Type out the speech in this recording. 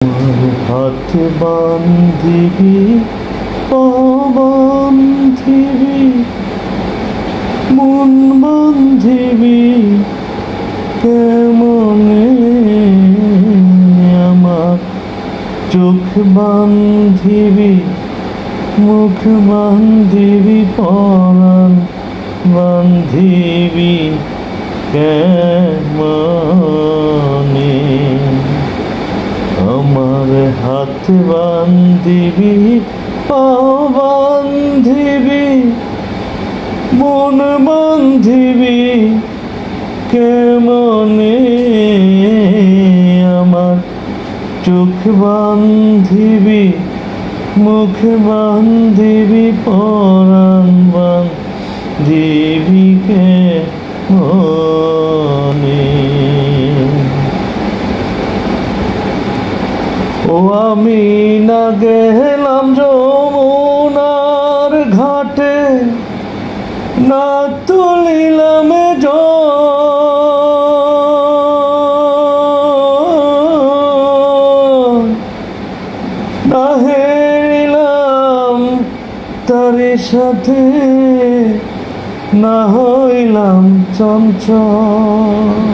হাত বান্ধিবি পা বান্ধিবি মন বান্ধিবি কেমনে আমার চোখ বান্ধিবি মুখ বান্ধিবি পরাণ বান্ধিবি কেমনে আমার হাত বান্ধিবি পা বান্ধিবি মন বান্ধিবি কেমনে আমার চোখ বান্ধিবি মুখ বান্ধিবি পরাণ বান্ধিবি কেমনে ও আমি না গেলাম যমুনার ঘাটে না তুলিলাম না হেরিলাম তারি সাথে না হইলাম চঞ্চল।